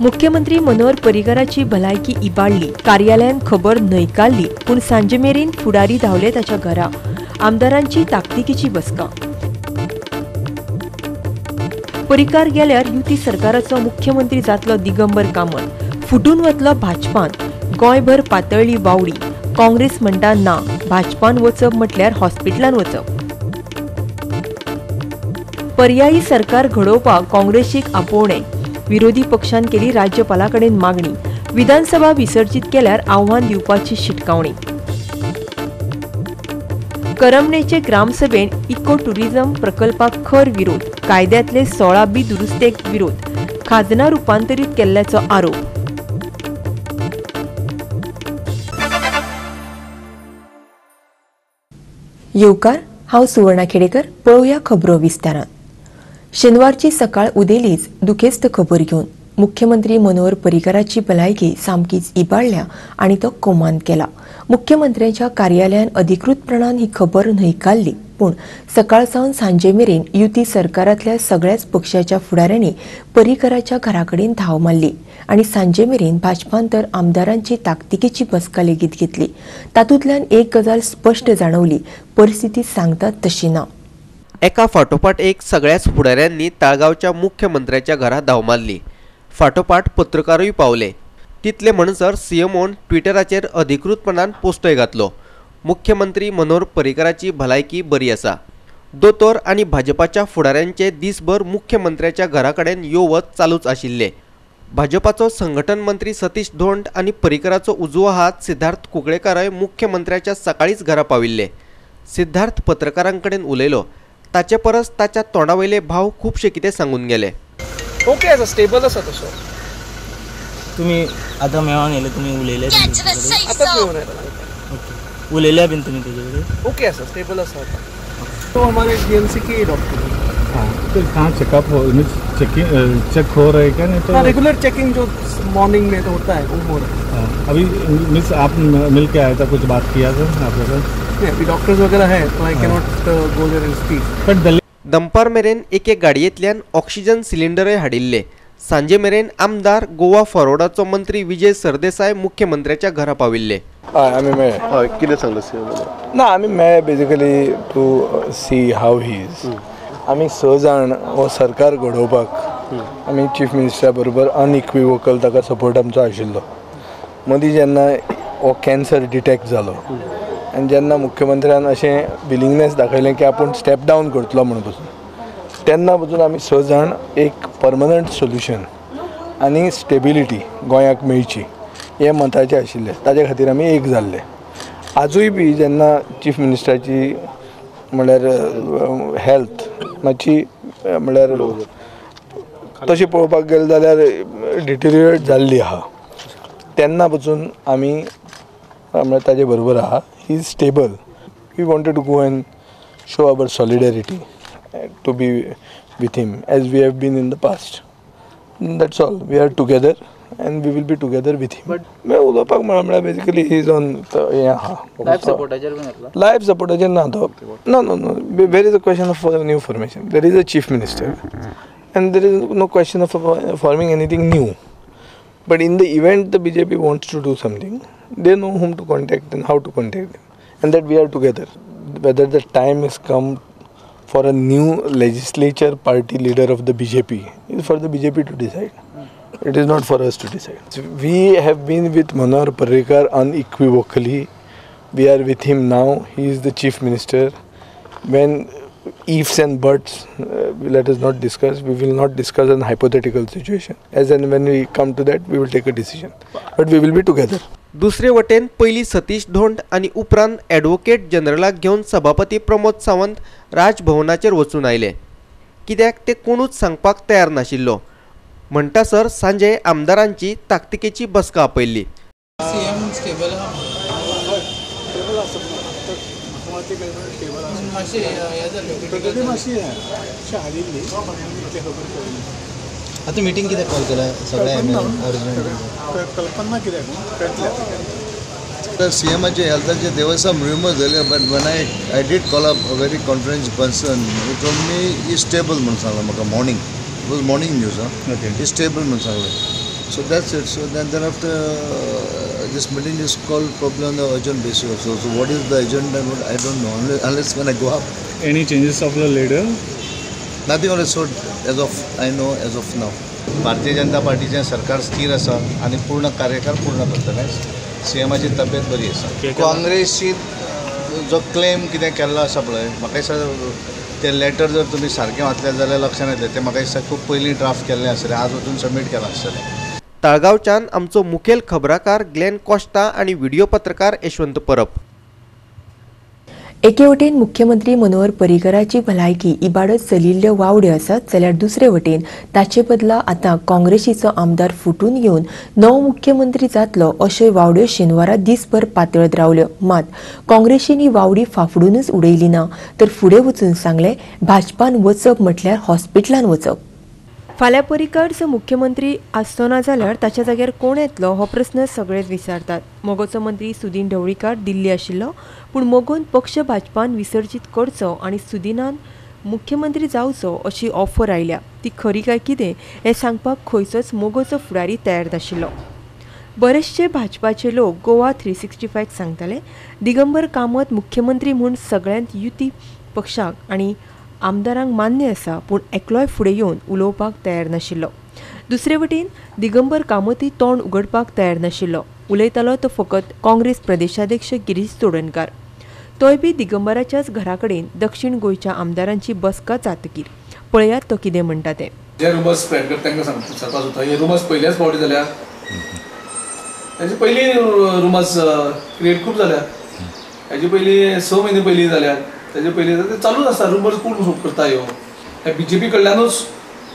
मुख्यमंत्री मनोहर पर्रीकाराची भलायकी इबाडली, कार्यालयान खबर न्हयकारली, पूण सांजे मेरेन फुडारी धांवले ताच्या घरा. आमदारांची ताकतिकेची बसका. पर्रीकार गेल्यार युती सरकाराचो मुख्यमंत्री जातलो दिगंबर कामत. फुटून वतलो भाजपांत. गोंयभर पातळ्ळी वावडी. काँग्रेस म्हणटा ना, भाजपान वचप म्हटल्यार हॉस्पिटलांत वचप. पर्यायी सरकार घडोवपाक काँग्रेसीक आपोवणे. विरोधी पक्षान केली राज्यपालाकडेन मागणी. विधानसभा विसर्जीत केल्यार आव्हान दिवपाची शिटकावणी. करमणेचे ग्रामसभेन इको टुरिझम प्रकल्पाक खर विरोध. कायद्यातले 16 दुरुस्तेक विरोध. खाजना रुपांतरीत केल्ल्याचो आरोप. येवकार, हांव सुवर्णा खेडेकर. पळोवया खबरो विस्तारान. शेनवारची सकाळ उदेलीच दुखेस्त खबर घेवन मुख्यमंत्री मनोहर पर्रीकाराची भलायकी सामकीच इबाडल्या आनी तो कोमांत केला. मुख्यमंत्र्याच्या कार्यालयान अधिकृतपणान ही खबर न्हयकारली, पूण सकाळ सावन सांजे मेरेन युती सरकारांतल्या सगळ्याच पक्षाच्या फुडाऱ्यांनी पर्रीकाराच्या घराकडेन धांव मारली आनी सांजे मेरेन भाजपान तर आमदारांची ताकतिकेची बसका लेगीत घेतली. तातूंतल्यान एक गजाल स्पश्ट जाणवली, परिस्थिती सांगतात तशी ना. एका फाटोफाट एक सगळ्याच फुडाऱ्यांनी ताळगांवच्या मुख्यमंत्र्याच्या घरा धांव मारली. फाटोफाट पत्रकारूय पावले. तितले म्हणसर सीएमओन ट्विटराचेर अधिकृतपणान पोस्टय घातलो. मुख्यमंत्री मनोहर पर्रीकाराची भलायकी बरी आसा. दोतोर आनी भाजपाच्या फुडाऱ्यांचे दिसभर मुख्यमंत्र्याच्या घराकडेन यो वच चालूच आशिल्ले. भाजपाचो संघटन मंत्री सतीश धोंड आनी पर्रीकाराचो उजवो हात सिद्धार्थ कुंकळेकाराय मुख्यमंत्र्याच्या सकाळीच घरा पाविल्ले. सिद्धार्थ पत्रकारांकडेन उलयलो. ताचे परस ताच्या तोंडावयले भाव खूबशे कितें सांगून गेले. ओके आसा, स्टेबल आसा तसो. तुम्ही आता मेळोन येयले, तुम्ही उलयले आताच मेळून येयला. ओके, उलयल्या बीन तुम्ही तेजे कडेन? ओके आसा, स्टेबल आसा आता. तो हमारे जीएमसी के डॉक्टर. हाँ, तो कहाँ चेकअप हो, चेक हो रहा है क्या? नहीं तो रेगुलर चेकिंग जो मॉर्निंग में तो होता है वो हो रहा है. अभी मिस आप मिल के आया था, कुछ बात किया था आप लोगों ने? अभी डॉक्टर्स वगैरह है तो I can not go there and speak. दनपार मेरेन एक गाडयेंतल्यान ऑक्सिजन सिलिंडरय हाडिल्ले. सांजे मेरेन आमदार गोवा फॉरवर्डाचो मंत्री विजय सरदेसाय मुख्यमंत्र्याच्या घरा पाविल्ले. आमी मेळ्ळे. कितें सांगलें सीएम? ना, आमी मेळ्ळे basically to see how he is. आमी 6 जाण हो सरकार घडोवपाक आमी चीफ मिनिस्टरा बरोबर अनइक्विवोकल ताका सपोर्ट आमचो आशिल्लो. मदीं जेन्ना हो कॅन्सर डिटेक्ट जालो आनी जेन्ना मुख्यमंत्र्यान अशें विलिंगनेस दाखयलें की आपूण स्टेप डावन करतलो म्हणून पसून, तेन्ना पसून आमी 6 जाण एक परमनंट सोल्युशन आनी स्टेबिलिटी गोंयाक मेळची हे मताचे आशिल्ले. ताचे खातीर आमी एक जाल्ले. आजूय बी जेन्ना चीफ मिनिस्टराची म्हळ्यार हेल्थ मातशी म्हळ्यार तशी पळोवपाक गेले जाल्यार डिटेरियोरेट जाल्ली आहा, तेन्ना पसून आमी म्हळ्यार ताजे बरोबर आहा. He is stable. We wanted to go and show our solidarity to be with him as we have been in the past. That's all. We are together and we will be together with him. But मैं उलोवपाक म्हणल्यार basically he is on life supportager बीन घेतला. Life supportager ना तो. No. There is a question of new formation. There is a chief minister and there is no question of forming anything new. But in the event the BJP wants to do something, they know whom to contact and how to contact them, and that we are together. Whether the time has come for a new legislature party leader of the BJP is for the BJP to decide. It is not for us to decide. We have been with Manohar Parrikar unequivocally. We are with him now. He is the chief minister. When ifs and buts, let us not discuss. We will not discuss an hypothetical situation. As and when we come to that, we will take a decision. But we will be together. दुसरे वटेन पयली सतीश धोंड आनी उपरांत advocate जनरलाक घेवन सभापती प्रमोद सावंत राजभवनाचेर वचून आयले. कित्याक ते कोणूच सांगपाक तयार नाशिल्लो. म्हणटासर सांजे आमदारांची ताकतिकेची बसका आपयल्ली. आता मीटिंग कित्याक कॉल केला सगळ्या कल्पना कित्याक सीएमाचे हेल्थाचे देवस्थान मेळूंक जाले. But one I did call up a very confidence person who told me is stable म्हणून सांगलें म्हाका. Morning it was morning news. Is stable म्हणून सांगलें. So that's it. So then after this meeting is called probably on the urgent basis. So what is the agenda? I don't know. Unless when I go up, Any changes of the leader? nothing on the sort as of I know as of now. Bharatiya Janata पार्टीचें सरकार स्थिर आसा आनी पूर्ण कार्यकाळ पूर्ण करतले. सीएमाची तब्येत बरी आसा. काँग्रेसची जो क्लेम कितें केल्लो आसा पळय, म्हाका दिसता ते लेटर जर तुमी सारकें वाचलें जाल्यार लक्षांत येतलें. ते म्हाका दिसता खूब पयलीं ड्राफ्ट केल्लें आसलें, आज वचून सबमीट केलां आसतलें. तळगावच्यान आमचो मुखेल खबराकार ग्लेन कॉस्टा आणि व्हिडिओ पत्रकार यशवंत परब. एके वटेन मुख्यमंत्री मनोहर पर्रीकराची भलायकी इबाडत चलिल्ल्यो वावड्यो आसात जाल्यार दुसरे वटेन ताचे बदला आतां काँग्रेसीचो आमदार फुटून येवन नवो मुख्यमंत्री जातलो अश्यो वावड्यो शेनवारा दिसभर पातळत रावल्यो. मात काँग्रेसीन वावडी फाफडूनच उडयली ना, तर फुडें वचून सांगलें भाजपान वचप म्हटल्यार हॉस्पिटलांत वचप. फाल्यां पर्रीकार जर मुख्यमंत्री आसचो ना जाल्यार ताच्या जाग्यार कोण येतलो हो प्रस्न सगळेच विचारतात. मोगोचो मंत्री सुदीन ढवळीकार दिल्ली आशिल्लो, पूण मोगोन पक्ष भाजपान विसर्जीत करचो आनी सुदिनान मुख्यमंत्री जावचो अशी ऑफर आयल्या. ती खरी काय कितें हें सांगपाक खंयचोच मोगोचो फुडारी तयार नाशिल्लो. बरेचशे भाजपाचे लोक गोवा 365 सांगताले दिगंबर कामत मुख्यमंत्री म्हूण सगळ्यांत युती पक्षाक आनी आमदारांक मान्य आसा, पूण एकलोय फुडें येवन उलोवपाक तयार नाशिल्लो. दुसरे वटेन दिगंबर कामतूय तोंड उगडपाक तयार नाशिल्लो. उलयतालो तो फकत काँग्रेस प्रदेशाध्यक्ष गिरीश चोडणकार. तोय बी दिगंबराच्याच घरा कडेन दक्षिण गोंयच्या आमदारांची बसका जातकीर. पळयात तो कितें म्हणटा तें. जे रुमर्स स्प्रेड करता तांकां सांगपाक सोदता हे रुमर्स पयलेच फावटी जाल्यार हेजे पयलीं रुमर्स क्रिएट खूब जाल्यात. हेजे पयलीं 6 म्हयने पयलीं जाल्यात. तेजे पयलीं ते चालूच आसता. रुमर्स कोण करता ह्यो बीजेपी कडल्यानूच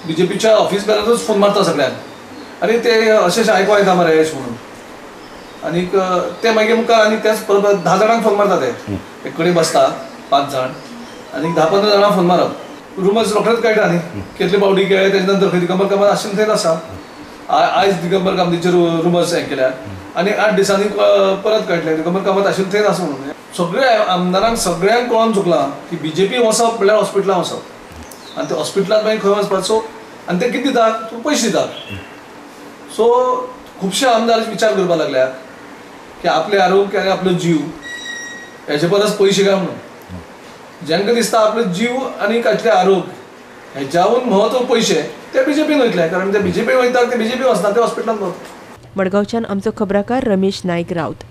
बीजेपीच्या ऑफिस बेरानूच फोन मारता सगळ्यांक आनी ते अशें आयकूं येता मरे अशें म्हणून. आनीक ते मागीर मुखार आनी तेच परत 10 जाणांक फोन मारता. ते एक कडेन बसता 5 जाण आनी 10-15 जाणांक फोन मारप. रुमर्स रोखडेच कळटा न्ही कितले फावटी केले. तेजे नंतर खंय दिगंबर कामत आशिल्लें थंयच आसा. आयज दिगंबर कामतीचे रुमर्स हें केल्यात आनी 8 दिसांनी परत कळटलें दिगंबर कामत आशिल्लें थंयच आसा म्हणून. सगळ्या आमदारांक सगळ्यांक कळोन चुकलां की बीजेपी वचप म्हणल्यार हॉस्पिटलांत वचप आनी ते हॉस्पिटलांत मागीर खंय वचपाचो आनी ते कितें दितात, तूं पयशे दितात. सो खुबशे आमदार विचार करपाक लागल्यात की आपले आरोग्य आनी आपलो जीव हेजे परस पयशे काय म्हणून. जांकां दिसता आपलो जीव आनी आपले आरोग्य हेज्याहून म्हत्व पयशे ते बीजेपीन वयतले, कारण ते बीजेपी वयतात ते बीजेपी वचना ते हॉस्पिटलांत वतात. मडगांवच्यान आमचो खबराकार रमेश नायक रावत.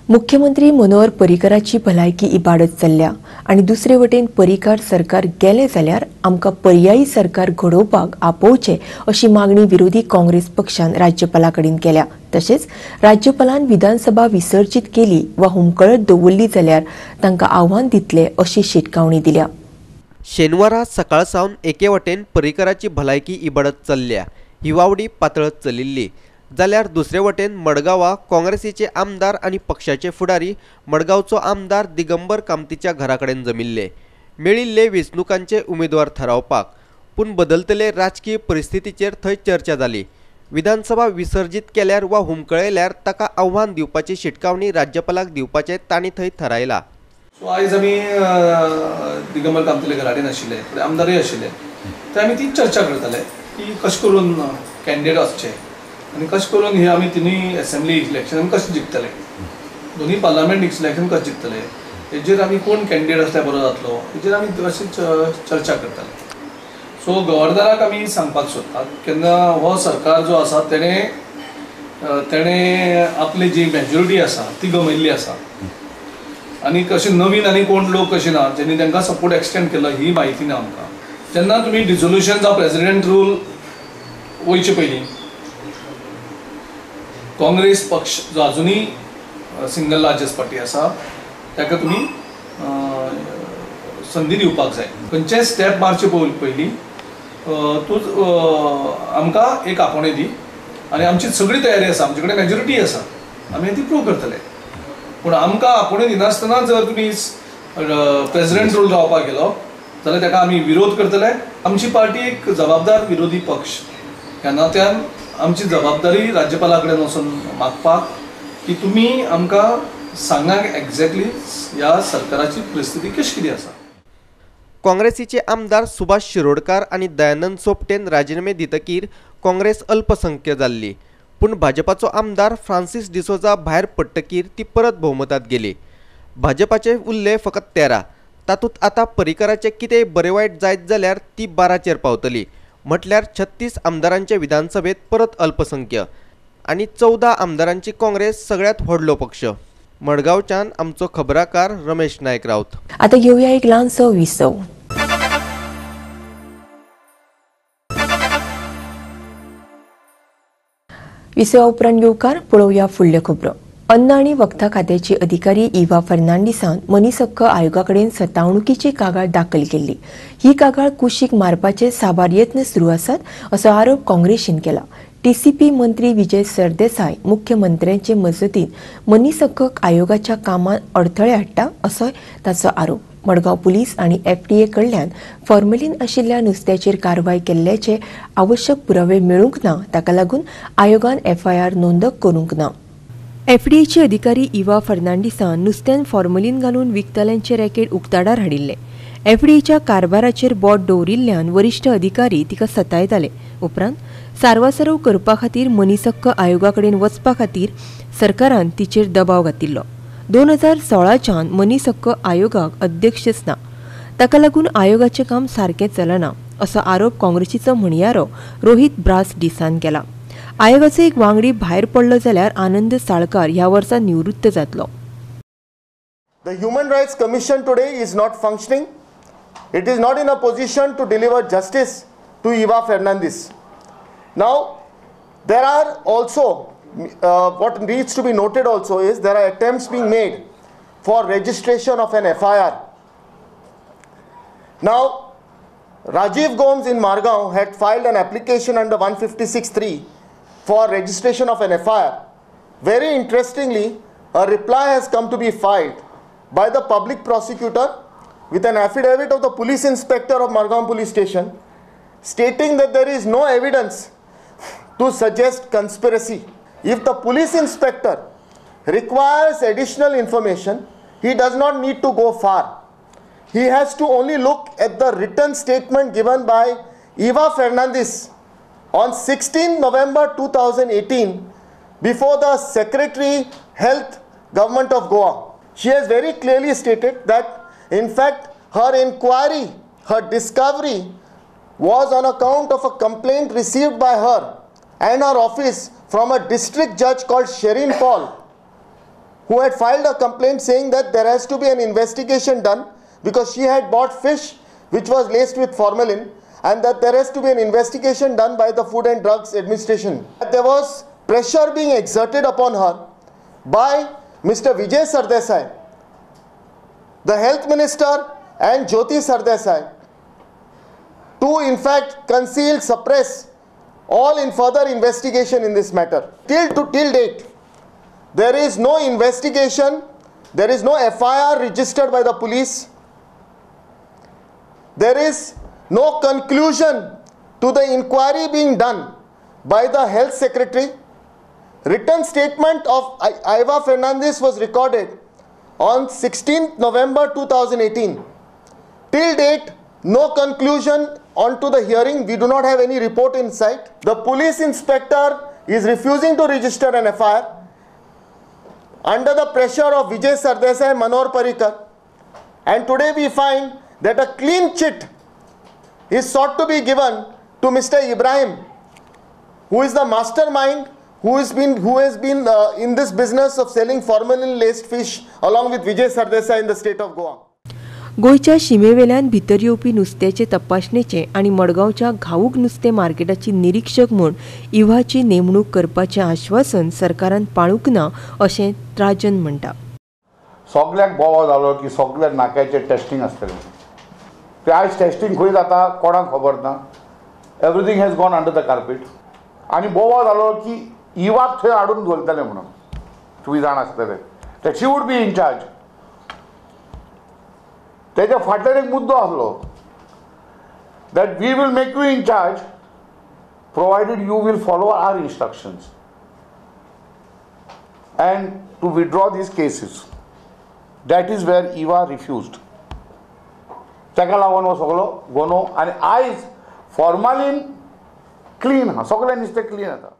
मुख्यमंत्री मनोहर पर्रीकराची भलायकी इबाडत चल्ल्या आनी दुसरे वटेन पर्रीकार सरकार गेले जाल्यार आमकां पर्यायी सरकार घडोवपाक आपोवचे अशी मागणी विरोधी काँग्रेस पक्षान राज्यपाला कडेन केल्या. तशेंच राज्यपालान विधानसभा विसर्जीत केली वा हुमकळत दवरली जाल्यार तांकां आव्हान दितले अशी शिटकावणी दिल्या. शेनवारा सकाळ सावन एके वटेन पर्रीकराची भलायकी इबाडत चल्ल्या ही वावडी पातळत चलिल्ली जाल्यार दुसरे वटेन मडगांवां काँग्रेसीचे आमदार आनी पक्षाचे फुडारी मडगांवचो आमदार दिगंबर कामतीच्या घरा कडेन जमिल्ले. मेळिल्ले वेंचणुकांचे उमेदवार थारावपाक, पूण बदलतले राजकीय परिस्थितीचेर थंय चर्चा जाली. विधानसभा विसर्जीत केल्यार वा हुमकळयल्यार ताका आव्हान दिवपाची शिटकावणी राज्यपालाक दिवपाचें तांणी थंय थारायला. सो आयज आमी दिगंबर कामतीले घरा कडेन आशिल्ले, आमदारूय आशिल्ले, ते आमी ती चर्चा करताले की कशें करून कॅन्डिडेट वचचे आनी कशें करून हे आमी तिनूय असेंब्ली इलेक्शन कशें जिखतले, दोनूय पार्लमेंट इलेक्शन कशें जिखतले, हेजेर आमी कोण कॅन्डिडेट आसल्यार बरो जातलो हेजेर आमी अशी चर्चा करताले. सो गव्हर्नराक आमी सांगपाक सोदतात केन्ना हो सरकार जो आसा तेणे आपली जी मेजॉरिटी आसा ती गमयल्ली आसा आनी अशें नवीन आनी कोण लोक अशें ना जेणी तांकां सपोर्ट एक्सटेंड केलो ही म्हायती ना आमकां. जेन्ना तुमी डिझोल्युशन जावं प्रेसिडेंट रूल वयचे पयलीं काँग्रेस पक्ष जो अजुनूय सिंगल लार्जस्ट पार्टी आसा ताका तुमी संदी दिवपाक जाय. खंयचेय स्टेप मारचे पयलीं तूं आमकां एक आपोवणें दी आनी आमची सगळी तयारी आसा, आमचे कडेन मेजॉरिटी आसा, आमी ती प्रूव करतले. पूण आमकां आपोवणें दिनासतना जर तुमी प्रेसिडेंट रूल रावपाक गेलो जाल्यार ताका आमी विरोध करतले. आमची पार्टी एक जबाबदार विरोधी पक्ष ह्या नात्यान आमची जबाबदारी राज्यपाला कडेन वचून मागपाक की तुमी आमकां सांगा एक्झॅक्टली ह्या सरकाराची परिस्थिती कशी कितें आसा. काँग्रेसीचे आमदार सुभाष शिरोडकार आनी दयानंद सोपटेन राजीनामे दितकीर काँग्रेस अल्पसंख्य जाल्ली, पूण भाजपाचो आमदार फ्रांसीस डिसोजा भायर पडटकीर ती परत भोवमतात गेली. भाजपाचे उरले फकत 13. तातूंत आतां पर्रीकराचें कितेंय बरें वायट जायत जाल्यार ती 12चेर पावतली. म्हटल्यार 36 आमदारांचे विधानसभेत परत अल्पसंख्य आनी 14 आमदारांची काँग्रेस सगळ्यात व्हडलो पक्ष. मडगांवच्यान आमचो खबराकार रमेश नायक रावत. आता घेऊया एक ल्हानसो विसव. विसवा उपरांत येवकार पळोवया फुडल्यो खबरो. अन्न आनी वखदां खात्याची अधिकारी इवा फर्नांडिसान मनीस हक्क आयोगाकडेन सतावणुकीची कागाळ दाखल केल्ली. ही कागाळ कुशीक मारपाचे साबार यत्न सुरू आसात असो आरोप काँग्रेसीन केला. टीसीपी मंत्री विजय सरदेसाय मुख्यमंत्र्यांचे मजतीन मनीस हक्क आयोगाच्या कामात अडथळे हाडटा असोय ताचो आरोप. मडगांव पुलीस आणि एफडीए कडल्यान फॉर्मेलिन आशिल्ल्या नुस्त्याचेर कारवाय केल्ल्याचे आवश्यक पुरावे मेळूंक ना, ताका लागून आयोगान एफआयआर नोंदक करूंक ना. एफडीएचे अधिकारी इवा फर्नांडिसान नुस्त्यान फॉर्मलिन घालून विकतल्यांचे रॅकेट उक्ताडार हाडिल्ले. एफडीएच्या कारभाराचेर बोट दवरिल्ल्यान वरिष्ठ अधिकारी तिका सतायताले. उपरांत सारवासारव करपा खातीर मनीस हक्क आयोगा कडेन वचपा खातीर सरकारान तिचेर दबाव घातिल्लो. 2016च्यान मनीस हक्क आयोगाक अध्यक्षच ना, ताका लागून आयोगाचें काम सारकें चलना असो आरोप काँग्रेसीचो म्हणयारो रोहित ब्रास डिसान केला. आयोगाचो एक वांगडी भायर पडलो जाल्यार आनंद साळकार ह्या वर्सा निवृत्त जातलो. The Human Rights Commission today is not functioning. It is not in a position to deliver justice to Eva Fernandez. Now, there are also, what needs to be noted also is there are attempts being made for registration of an FIR. Now, Rajiv Gomes in Margaon had filed an application under 156(3) for registration of an FIR. Very interestingly, a reply has come to be filed by the public prosecutor with an affidavit of the police inspector of Margaon police station stating that there is no evidence to suggest conspiracy. If the police inspector requires additional information, he does not need to go far. He has to only look at the written statement given by Eva Fernandez on 16 November 2018 before the Secretary Health Government of Goa. She has very clearly stated that in fact her inquiry, her discovery was on account of a complaint received by her and her office from a district judge called Sherin Paul, who had filed a complaint saying that there has to be an investigation done because she had bought fish which was laced with formalin, and that there has to be an investigation done by the Food and Drugs Administration. There was pressure being exerted upon her by Mr. Vijay Sardesai, the Health Minister, and Jyoti Sardesai to in fact conceal, suppress all in further investigation in this matter. Till date, there is no investigation, there is no FIR registered by the police, there is no conclusion to the inquiry being done by the Health Secretary. Written statement of Eva Fernandez was recorded on 16th November 2018. Till date, no conclusion onto the hearing. We do not have any report in sight. The police inspector is refusing to register an FIR under the pressure of Vijay Sardesai, Manohar Parrikar. And today we find that a clean chit is sought to be given to Mr. Ibrahim, who is the mastermind, who has been in this business of selling formalin-laced fish along with Vijay Sardesai in the state of Goa. गोयच्या शिमेवेल्यान भितर येवपी नुस्त्याचे तपासणेचे आणि मडगांवच्या घाऊक नुस्तें मार्केटाची निरीक्षक म्हूण इव्हाची नेमणूक करपाचें आश्वासन सरकारान पाळूंक ना अशें राजन म्हणटा. सगळ्याक बोवाळ जालो की सगळ्या नाक्याचें टेस्टिंग आसतलें. ते आयज टेस्टिंग खंय जाता कोणाक खबर ना. Everything has gone under the carpet. आनी बोवाळ जालो की इवाक थंय हाडून दवरतले म्हणून. तुमी जाण आसतले that she would be in charge. तेच्या फाटल्यान एक मुद्दो आसलो that we will make you in charge provided you will follow our instructions and to withdraw these cases. That is where Eva refused. ताका लागून हो सगळो गोनो. आनी आयज फॉर्मालीन क्लीन आहा, सगळें नुस्तें क्लीन येता.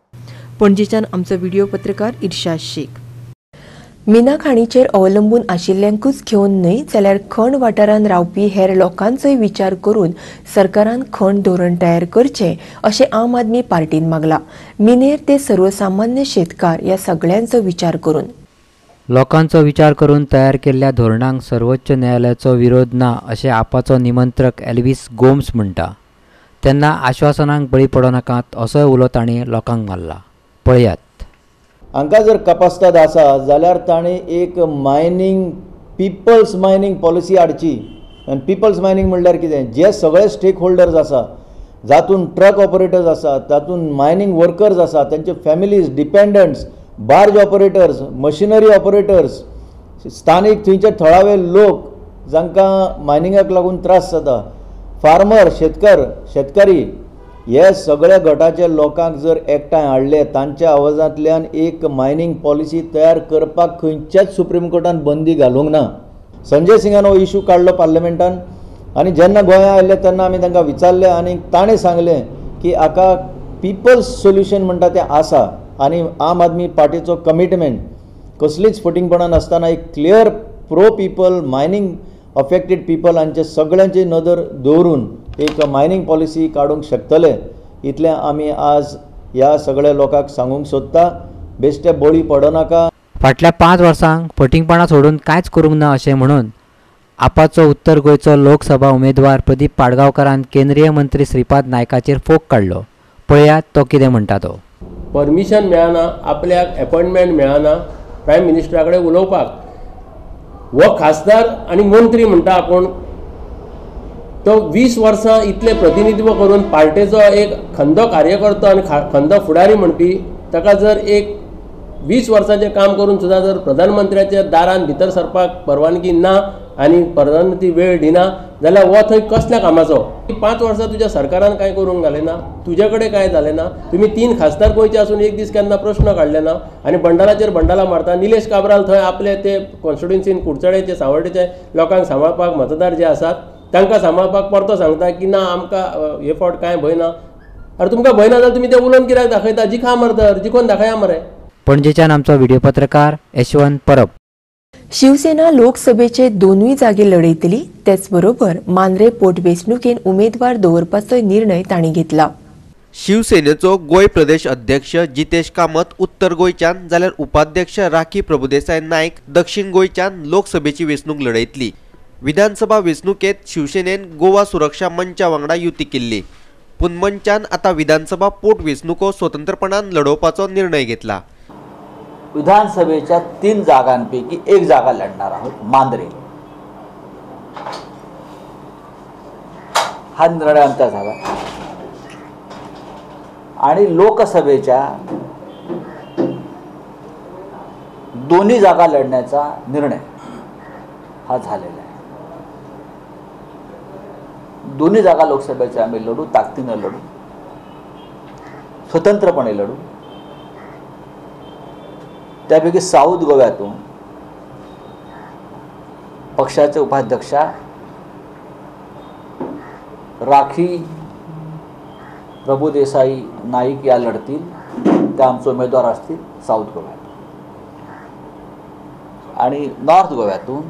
पणजेच्यान आमचो व्हिडिओ पत्रकार इर्शाद शेख. मिना खाणीचेर अवलंबून आशिल्ल्यांकूच घेवन न्हय जाल्यार खण वाठारांत रावपी हेर लोकांचोय विचार करून सरकारान खण धोरण तयार करचें अशें आम आदमी पार्टीन मागला. मिनेर ते सर्वसामान्य शेतकार ह्या सगळ्यांचो विचार करून लोकांचो विचार करून तयार केल्ल्या धोरणांक सर्वोच्च न्यायालयाचो विरोध ना अशें आपाचो निमंत्रक एल्विस गोम्स म्हणटा. तेन्ना आश्वासनांक बळी पडो नाकात असोय उलो तांणी लोकांक मारला. पळयात. हांकां जर कपासतात आसा जाल्यार ताणें एक मायनींग पिपल्स मायनींग पॉलिसी हाडची. आनी पिपल्स मायनींग म्हणल्यार कितें, जे सगळे स्टेक होल्डर्स आसा, जातून ट्रक ऑपरेटर्स आसा, तातूंत मायनींग वर्कर्स आसा, तेंचे families, dependents, barge operators, machinery operators, स्थानीक थंयचे थळावे लोक जांकां मायनिंगाक लागून त्रास जाता, फार्मर, शेतकरी, हे सगळ्या गटाच्या लोकांक जर एकठांय हाडले, तांच्या आवाजांतल्यान एक मायनींग पॉलिसी तयार करपाक खंयच्याच सुप्रीम कोर्टान बंदी घालूंक ना. संजय सिंगान हो इशू काडलो पार्लमेंटान आनी जेन्ना गोंया आयले तेन्ना आमी तांकां विचारलें आनी ताणें सांगलें की हाका पिपल्स सोल्युशन म्हणटा तें आसा आनी आम आदमी पार्टीचो कमिटमेंट कसलीच फटिंगपणां नासतना एक clear pro people, mining affected people हांचे सगळ्यांची नदर दवरून एक मायनींग पॉलिसी काडूंक शकतले. इतलें आमी आज ह्या सगळ्या लोकांक सांगूंक सोदता. बेश्टे बळी पडनाका. फाटल्या 5 वर्सांक फटिंगपणां सोडून कांयच करूंक ना अशें म्हणून आपाचो उत्तर गोंयचो लोकसभा उमेदवार प्रदीप पाडगांवकारान केंद्रीय मंत्री श्रीपाद नायकाचेर फोग काडलो. पळयात तो कितें म्हणटा तो. परमिशन मेळना, आपल्याक अपॉइंटमेंट मेळना प्रायम मिनिस्टरा कडेन उलोवपाक. हो खासदार आनी मंत्री म्हणटा आपूण, तो 20 वर्सां इतले प्रतिनिधित्व करून पार्टेचो एक खंदो कार्यकर्तो आनी खंदो फुडारी म्हणपी ताका जर एक 20 वर्सांचें काम करून सुद्दां जर प्रधानमंत्र्याच्या दारान भितर सरपाक परवानगी ना आनी प्रधानमंत्री वेळ दिना जाल्यार हो थंय कसल्या कामाचो. 5 वर्सां तुज्या सरकारान कांय करूंक घालें ना, तुजे कडेन कांय जालें ना. तुमी 3 खासदार गोंयचे आसून एक दीस केन्ना प्रश्न काडले ना आनी बंडाराचेर बंडाला मारता. निलेश काब्राल थंय आपले ते कॉन्स्टिट्युन्सीन कुडचडेचे सांवड्डेचे लोकांक सांबाळपाक मतदार जे आसात तांकां सांबाळपाक परतो सांगता की ना आमकां हे फावट कांय भंय ना. अरे तुमकां भंय ना जाल्यार तुमी ते उलोवन कित्याक दाखयता. जिखा मर जिखोन दाखया मरे. पणजेच्यान आमचो व्हिडिओ पत्रकार यशवंत परब. शिवसेना लोकसभेचे 2 जागे लढयतली. तेच बरोबर मांद्रे पोटवेंचणुकेन उमेदवार दवरपाचो निर्णय तांणी घेतला. शिवसेनेचो गोंय प्रदेश अध्यक्ष जितेश कामत उत्तर गोंयच्यान जाल्यार उपाध्यक्ष राखी प्रभुदेसाय नायक दक्षिण गोंयच्यान लोकसभेची वेंचणूक लढयतली. विधानसभा वेंचणुकेत शिवसेनेन गोवा सुरक्षा मंचा वांगडा युती केल्ली. पूण मंचान आतां विधानसभा पोटवेंचणुको स्वतंत्रपणान लढोवपाचो निर्णय घेतला. विधानसभेच्या 3 जागांपैकी 1 जागा लढणार आहोत, मांद्रे. हा निर्णय आमचा झाला. आणि लोकसभेच्या 2 जागा लढण्याचा निर्णय हा झालेला आहे. 2 जागा लोकसभेच्या आम्ही लढू, ताकदीनं लढू, स्वतंत्रपणे लढू. त्यापैकी साऊथ गोव्यातून पक्षाचे उपाध्यक्षा राखी प्रभुदेसाई नाईक या लढतील. त्या आमचे उमेदवार असतील साऊथ गोव्यात. आणि नॉर्थ गोव्यातून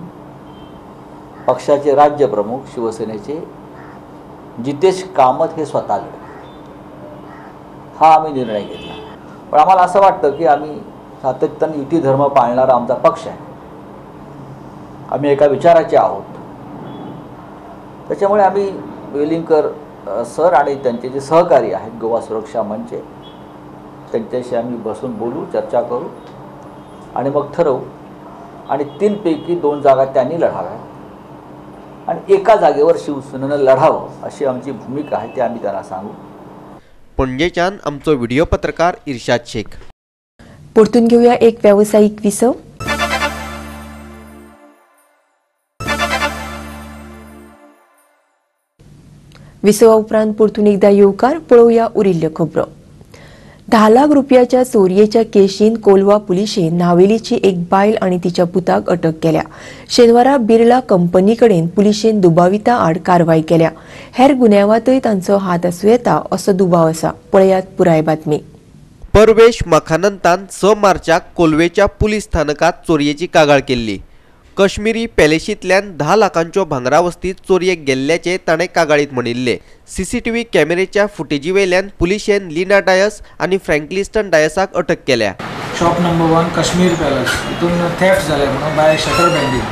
पक्षाचे राज्यप्रमुख शिवसेनेचे जितेश कामत हे स्वतः लढतील. हा आम्ही निर्णय घेतला. पण आम्हाला असं वाटतं की आम्ही सातत्याने युती धर्म पाळणारा आमचा पक्ष आहे. आम्ही एका विचाराचे आहोत. त्याच्यामुळे आम्ही वेलिंगकर सर आणि त्यांचे जे सहकारी आहेत गोवा सुरक्षा मंच, त्यांच्याशी आम्ही बसून बोलू, चर्चा करू आणि मग ठरवू. आणि 3 पैकी 2 जागा त्यांनी लढाव्या आणि एका जागेवर शिवसेनेनं लढावं अशी आमची भूमिका आहे. ते आम्ही त्यांना सांगू. पणजेच्यान आमचो व्हिडिओ पत्रकार इर्शाद शेख. परतून घेऊया एक व्यावसायिक विसव. विसवा उपरांत परतून एकदा येवकार पळोवया उरिल्ल्यो खबरो. 10 लाख रुपयाच्या चोरयेच्या केशीन कोलवा पुलिशेन नावेलीची एक बायल आणि तिच्या पुताक अटक केल्या. शेनवारा बिर्ला कंपनी कडेन पुलिशेन दुबाविता आड कारवाय केल्या. हेर गुन्यांवातय तांचो हात आसूं येता असो दुबाव आसा. पळयात पुराय बातमी. परवेश मखानंतान 6 मार्चाक कोलवेच्या पुलीस स्थानकात चोरयेची कागाळ केल्ली. कश्मीरी पॅलेशींतल्यान 10 लाखांच्यो भांगरा वस्ती चोरयेक गेल्ल्याचे ताणें कागाळीत म्हणिल्ले. सीसीटीव्ही कॅमेरेच्या फुटेजी वयल्यान पुलिशेन लीना डायस आणि फ्रँकलिस्टन डायसाक अटक केल्या. शॉप नंबर 1 कश्मीर पॅलेस तितून थेफ्ट जाले म्हणून बाय शटर बँडिंग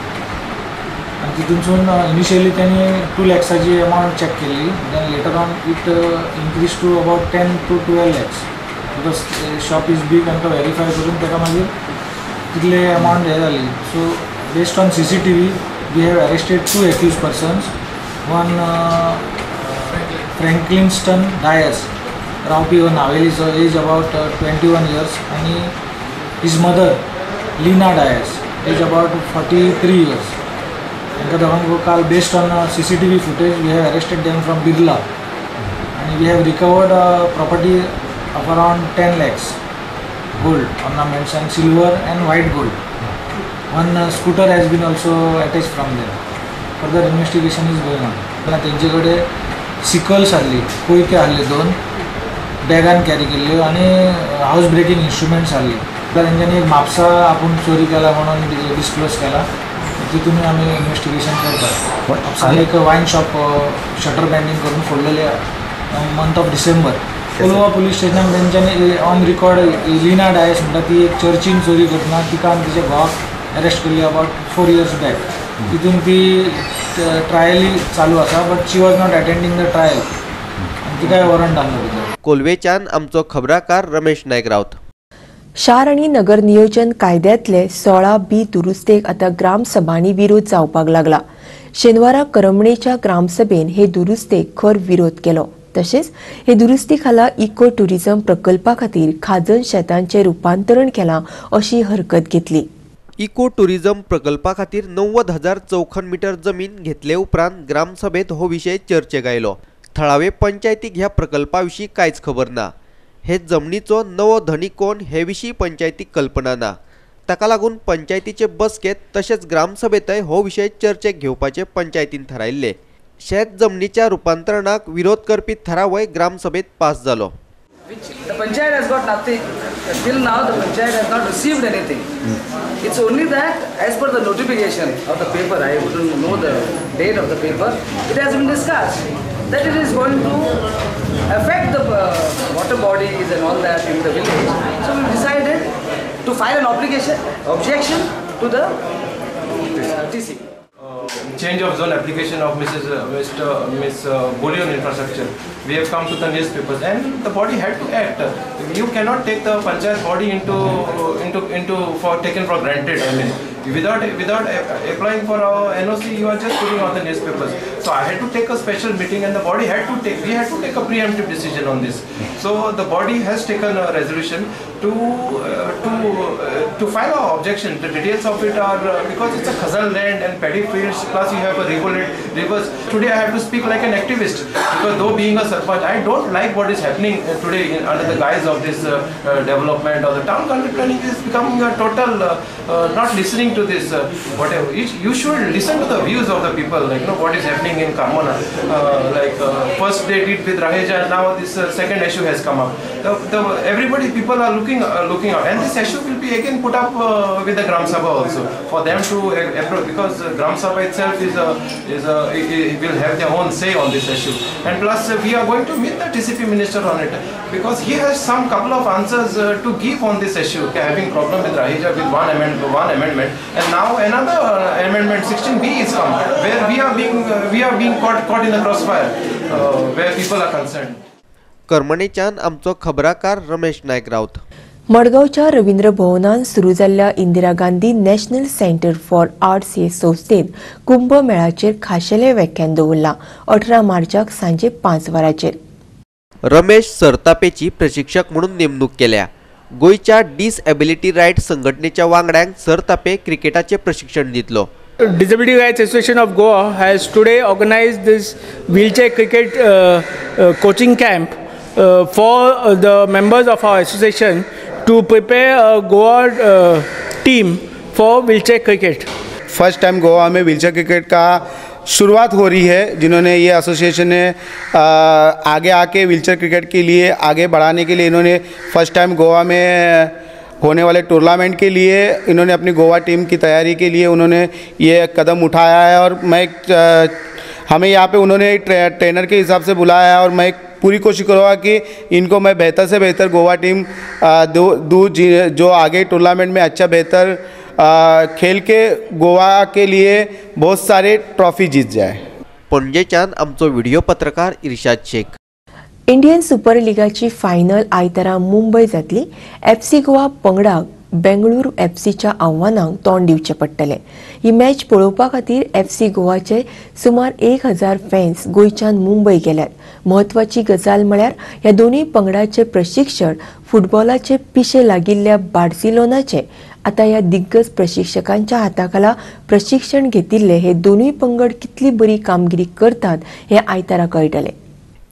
आणि तितूनसून इनिशियली त्यांनी 2 lakhsची अमाउंट चेक केली. Then later on it increase to about 10 to 12 lakhs because shop is big आनी तो व्हेरीफाय करून ताका मागीर तितले अमाउंट हे जाली. So based on CCTV we have arrested 2 accused persons. One Franklinston Dias, Raupi Naveli, age about 21 years, and his mother Lina Dias, age about 43 years. And the based on CCTV footage we have arrested them from Birla and we have recovered property of around 10 lakhs gold ornaments and silver and white gold. One scooter has been also attached from them. Further investigation is going on. त्यांच्याकडे sicles आसली, कोयते आसले 2 बॅगान carry केल्ल्यो आणि house breaking instruments आसली. तेंच्यांनी एक म्हापसा आपूण चोरी केला म्हणून डिस्क्लोज केला. तितून आमी इन्वेस्टिगेशन करतात. म्हापसा एक वायन शॉप शटर बँडिंग करून फोडलेले month of December. Colva police स्टेशनाक तेंच्यांनी ऑन रिकॉर्ड लिना डायस म्हणटा ती एक चर्चीन चोरी करतना तिका आनी तिच्या भावाक अरेस्ट केली अबाउट 4 years बॅक. तितून ती ट्रायली चालू आसा but she was not attending the trial आनी तिका वॉरंट आसलो. कोलवेच्यान आमचो खबराकार रमेश नायक रावत. शार आणि नगर नियोजन कायद्यातले 16B दुरुस्तेक आता ग्रामसभांनी विरोध जावपाक लागला. शेनवारा करमणेच्या ग्रामसभेन हे दुरुस्तेक खर विरोध केलो. तशेंच हे दुरुस्ती खाला इको टुरिझम प्रकल्पा खातीर खाजण शेतांचे रुपांतरण केलां अशी हरकत घेतली. इको टुरिझम प्रकल्पा खातीर 90,000 चौखण मीटर जमीन घेतले उपरांत ग्रामसभेत हो विशय चर्चेक आयलो. थळावे पंचायतीक ह्या प्रकल्पा विशीं कांयच खबर ना. हे जमनीचो नवो धनी कोण हे विशीं पंचायतीक कल्पना ना. ताका लागून पंचायतीचे बसकेत तशेंच ग्रामसभेतय हो विशय चर्चेक घेवपाचे पंचायतीन थारायल्ले. शेत जमनीच्या रुपांतरणाक विरोध करपी थारावय ग्रामसभेत पास जालो. The panchayat has got nothing. Till now the panchayat has not received anything. It's only that as per the notification of the paper, I wouldn't know the date of the paper, it has been discussed that it is going to affect the water bodies and all that in the village. So we decided to file an objection to the TC. Change of zone application of Miss Bullion Infrastructure. We have come to the newspapers and the body had to act. You cannot take the panchayat body into for taken for granted. I mean, without applying for our NOC, you are just putting on the newspapers. So I had to take a special meeting and the body had to take. We had to take a preemptive decision on this. So the body has taken a resolution to file our objection. The details of it are because it's a khazal land and paddy fields. Plus you have a rivers. Today I have to speak like an activist because though being a sarpanch, I don't like what is happening today under the guise of this development or the town planning is becoming a total not listening to this whatever. You should listen to the views of the people. Like what is happening in Kamana. First they did with Raheja and now this second issue has come up. People are looking out and this issue will be again put up with the Gram Sabha also for them to approach because Gram Sabha itself will have their own say on this issue. And plus we are going to meet the TCP minister on it because he has some couple of answers to give on this issue. Having problem with Raheja with one amendment and now another amendment 16B is come where we are being caught in the crossfire where people are concerned. करमणेच्यान आमचो खबराकार रमेश नायक रावत. मडगावच्या रवींद्र भवनात सुरू जाल्ल्या Indira Gandhi national centre for arts हे संस्थेत कुंभमेळाचेर खाशेले व्याख्यान दवरला. 18 मार्चाक सांजे 5 वरांचेर. रमेश सरतापेची प्रशिक्षक म्हणून नेमणूक केल्या. गोयच्या डिसएबिलिटी रायट संघटनेच्या वांगड्यांक सरतापे क्रिकेटाचे प्रशिक्षण दितलो. Disability Rights Association of Goa has today organized this wheelchair cricket coaching camp for the members of our association to prepare a Goa team for wheelchair cricket. First time Goa में wheelchair cricket का शुरुआत हो रही है, जिन्होंने ये association ने आगे आके व्हीलचेयर क्रिकेट के लिए आगे बढ़ाने के लिए इन्होंने फर्स्ट टाइम गोवा में होने वाले टूर्नामेंट के लिए इन्होंने अपनी गोवा टीम की तैयारी के लिए उन्होंने ये कदम उठाया है। और मैं हमें यहाँ पे उन्होंने ट्रेनर के हिसाब से बुलाया है और मैं पूरी कोशिश करूँगा कि इनको मैं बेहतर से बेहतर गोवा टीम जो आगे टूर्नामेंट में अच्छा बेहतर खेल के गोवा के लिए बहुत सारे ट्रॉफी जीत जाए। पणजेच्यान आमचो व्हिडिओ पत्रकार इर्शाद शेख। इंडियन सुपर लिगाची फायनल आयतारा मुंबय जातली। FC गोवा पंगडाक बेंगळूर FCच्या आव्हानांक तोंड दिवचे पडटले। ही मॅच पळोवपा खातीर FC गोवाचे सुमार 1000 फॅन्स गोंयच्यान मुंबय गेल्यात। महत्वाची गजाल म्हळ्यार ह्या दोनूय पंगडाचे प्रशिक्षक फुटबॉलाचे पिशे लागिल्ल्या बार्सिलोनाचे आता ह्या दिग्गज प्रशिक्षकांच्या हाताखाला प्रशिक्षण घेतिल्ले हे दोनूय पंगड कितली बरी कामगिरी करतात हे आयतारा कळटले।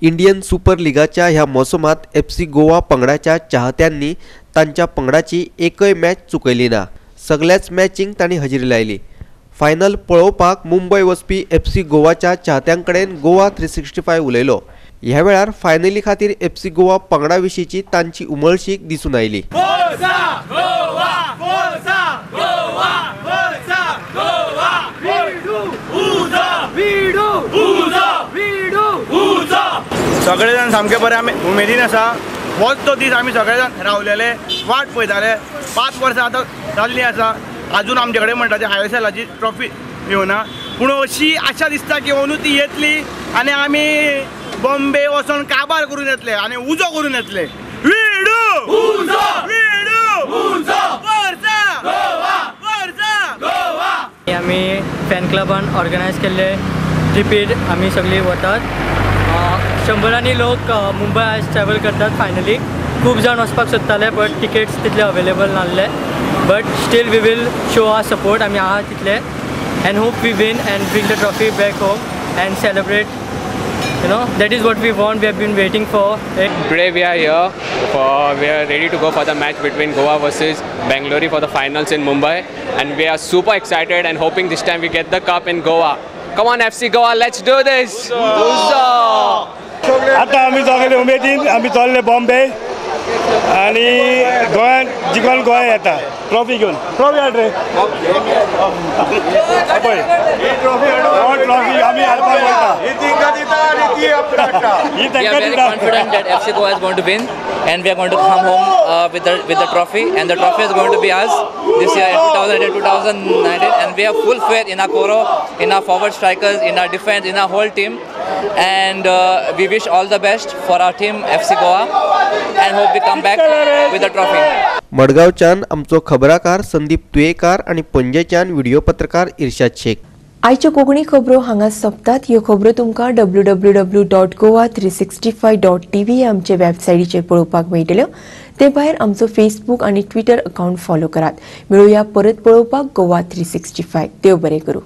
इंडियन सुपर लिगाच्या ह्या मोसमात FC गोवा पंगडाच्या चाहत्यांनी तांच्या पंगडाची एकय मॅच चुकयली ना। सगळ्याच मॅचिंग तांणी हजेरी लायली। फायनल पळोवपाक मुंबय वचपी FC गोवाच्या चाहत्यांकडेन गोवा 365 उलयलो। ह्या वेळार फायनली खातीर FC गोवा पंगडा विशींची तांची उमळशीक दिसून आयली। सगळे जाण सामके बरे आमी उमेदीन आसा। होच तो दीस आमी सगळे जाण रावलेले वाट पळयताले। 5 वर्सां आतां जाल्लीं आसा, अजून आमचे कडेन म्हणटा ती ISLची ट्रॉफी येवना, पूण अशी आशा दिसता की अंदू ती येतली आनी आमी बॉम्बे वचून काबार करून येतले आनी उजो करून येतले। आमी फॅन क्लबान ऑर्गनायज केल्ले ट्रिपीर आमी सगळीं वतात। 100 लोक मुंबय आज ट्रॅव्हल करतात। फायनली खूप जाण वचपाक सोदताले बट टिकेट्स तितले अवेलेबल नासले, but still we will show our support. आमी आहा तितले and hope we win and bring the trophy back home and celebrate. That is what we want. We have been waiting for it. Today we are here we are ready to go for the match between Goa versus Bengaluru for the finals in Mumbai, and we are super excited and hoping this time we get the cup in Goa. Come on FC Goa, let's do this. आता आम्ही सगळे उमेदीन आम्ही चालले बॉम्बे आणि गोंयान जिखून गोंया येता ट्रॉफी घेऊन। ट्रॉफी हाड रे ट्रॉफी आम्ही हाडपाक वयता। We are very confident that FC Goa is going to win and we are going to come home with the trophy, and the trophy is going to be ours this year in 2019, and we have full faith in our core, in our forward strikers, in our defense, in our whole team, and we wish all the best for our team FC Goa and hope we come back with the trophy. मडगावच्यान आमचो खबराकार संदीप तुयेकार आणि पणजेच्यान video पत्रकार इर्शाद शेख। आयच्यो कोंकणी खबरो हांगा सोंपतात। ह्यो खबरो तुमकां www.goa365.tv आमचे वेबसायटीचेर पळोवपाक मेळटल्यो। ते भायर आमचो फेसबूक आनी ट्विटर अकाउंट फॉलो करात। मेळुया परत पळोवपाक गोवा 365। देव बरें करूं।